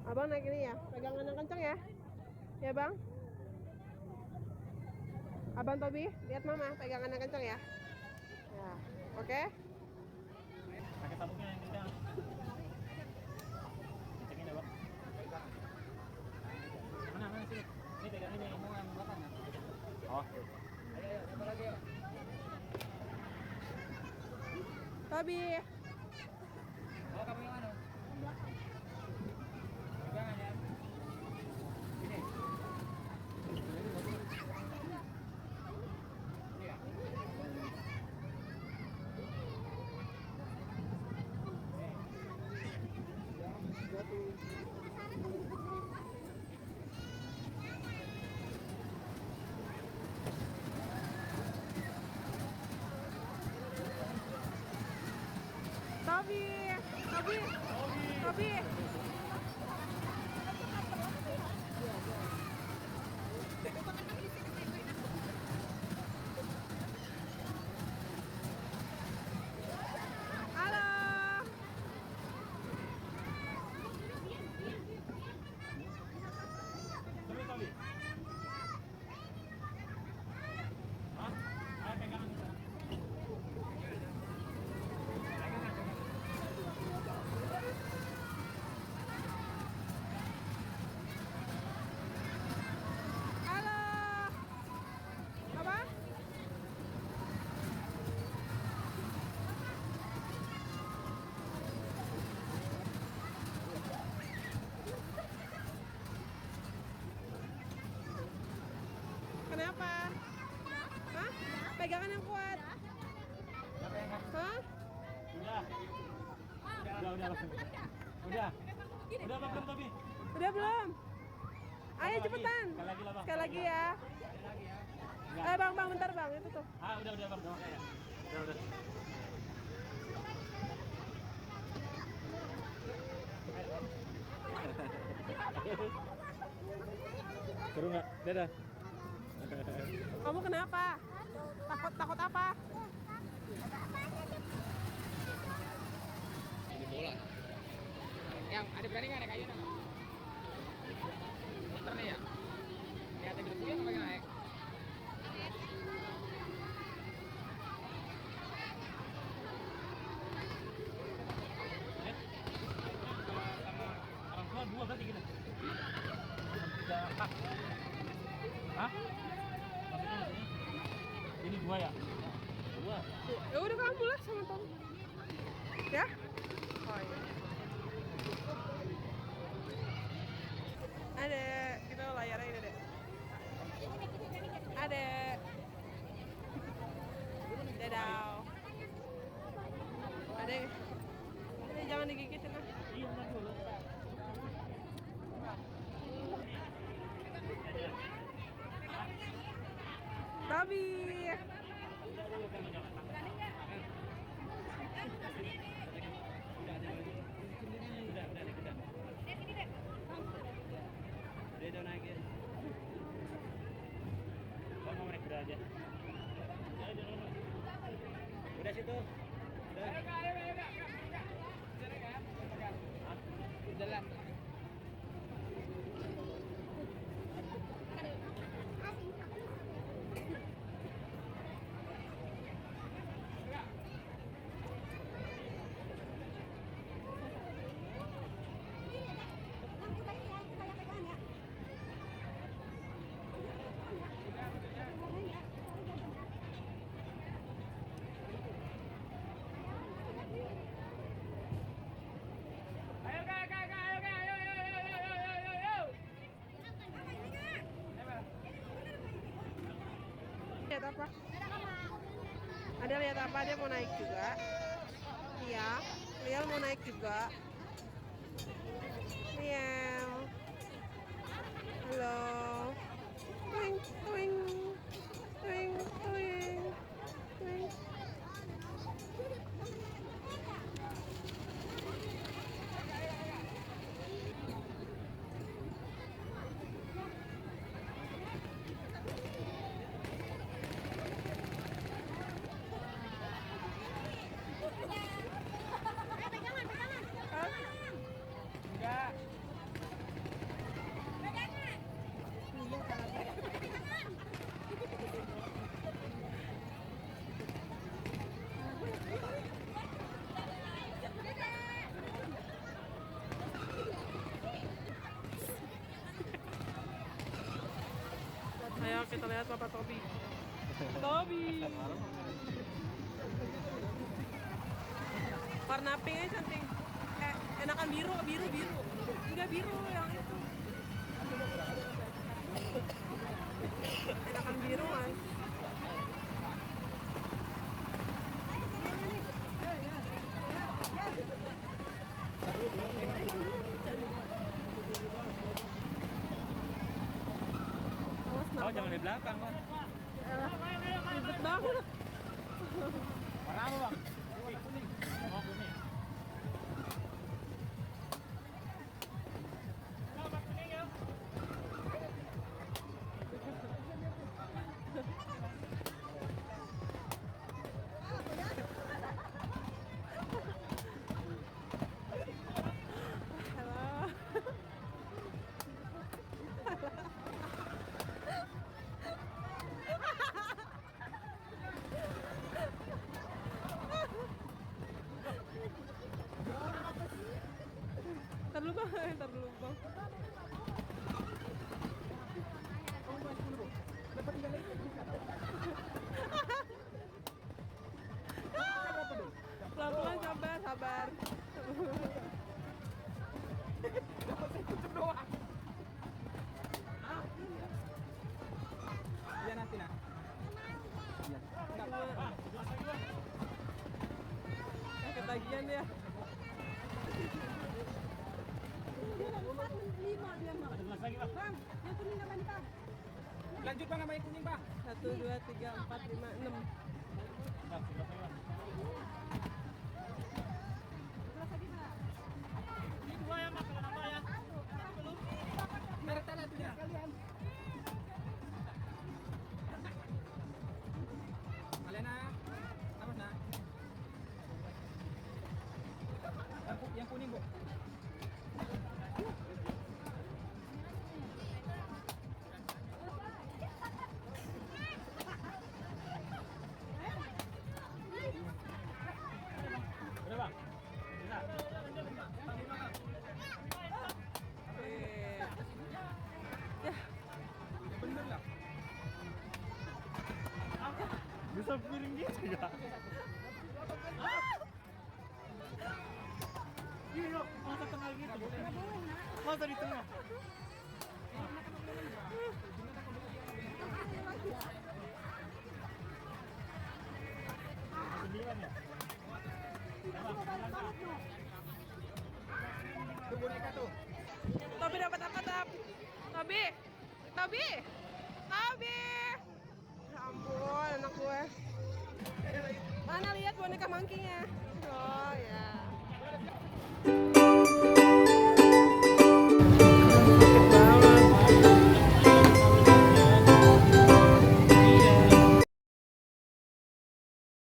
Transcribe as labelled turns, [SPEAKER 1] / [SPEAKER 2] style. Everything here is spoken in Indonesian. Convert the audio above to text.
[SPEAKER 1] Abang naik ini ya, pegangan yang kencang ya. Ya bang. Abang Tobi, lihat mama, pegangan yang kencang ya. Ya, oke.
[SPEAKER 2] Pakai tabungnya yang kencang. Kencangin ya bang. Mana sini? Ini pegang ini. Kamu yang belakang ya? Oh. Ayo, coba lagi yuk.
[SPEAKER 1] Tobi.
[SPEAKER 2] Oh, kamu yang mana? Pegangan ya. Ini. Iya.
[SPEAKER 1] Tobi. Tobi. Tobi. Halo.
[SPEAKER 2] Terus Tobi. Hah? Ayo pegangan.
[SPEAKER 1] Halo. Apa? Kenapa? Hah? Pegangan yang kuat. Hah?
[SPEAKER 2] Udah. Udah. Udah apa belum Tobi?
[SPEAKER 1] Udah belum? Ayo
[SPEAKER 2] Sekali
[SPEAKER 1] cepetan.
[SPEAKER 2] lagi. Sekali lagi lah, Bang.
[SPEAKER 1] Sekali lagi ya.
[SPEAKER 2] Enggak.
[SPEAKER 1] Bang, bentar bang, itu tuh.
[SPEAKER 2] Udah Bang, udah ya. Udah. Seru nggak? Dadah.
[SPEAKER 1] Kamu kenapa? Takut apa?
[SPEAKER 2] Ini bola. Yang ada berani nggak naik kayu nggak? Muter nih ya. Lihat yang gitu apa naik? Orang tua dua berarti kita. Tiga empat. Hah? Ini dua ya? Dua.
[SPEAKER 1] Ya udah kamu lah sama Tom. Ya? Oh iya. Ada, kita layarnya ini deh. Ada. Dadah. Ada. Jangan digigitin lah.
[SPEAKER 2] Iya, entar dulu.
[SPEAKER 1] Tobi.
[SPEAKER 2] Udah naikin. Bang mau naik aja. Udah situ. Udah. Jalan.
[SPEAKER 1] Lihat apa? Ada lihat apa? Dia mau naik juga. Iya, Lial mau naik juga. Lial. Halo. Twing, twing, twing, twing, twing.
[SPEAKER 2] Enggak.
[SPEAKER 1] Ayo kita lihat Papa Tobi. Tobi. Warna pinknya cantik. Enakan biru. Enggak biru yang itu. Enakan biru kan.
[SPEAKER 2] Oh, jangan di belakang, Bang.
[SPEAKER 1] Ribet banget.
[SPEAKER 2] Warna apa, Bang? Kuning. Oh, kuning.
[SPEAKER 1] Ntar dulu bang. Pelan-pelan sabar.
[SPEAKER 2] Iya nanti nah. Iya.
[SPEAKER 1] Ketagihan ya.
[SPEAKER 2] Lanjut Bang sama yang kuning, Bang.
[SPEAKER 1] 1, 2, 3, 4, 5, 6.
[SPEAKER 2] Yang kuning, Bu. Udah, Bang. Bisa.
[SPEAKER 1] Ya,
[SPEAKER 2] Bener lah. Bisa piring gitu ya? Gini loh, masa tengah gitu. Masa di tengah. Sembilan ya? Tuh boneka tuh.
[SPEAKER 1] Tobi dapat apa, Tobi? Ya ampun, anak gue. Mana lihat boneka monkey-nya? Oh ya.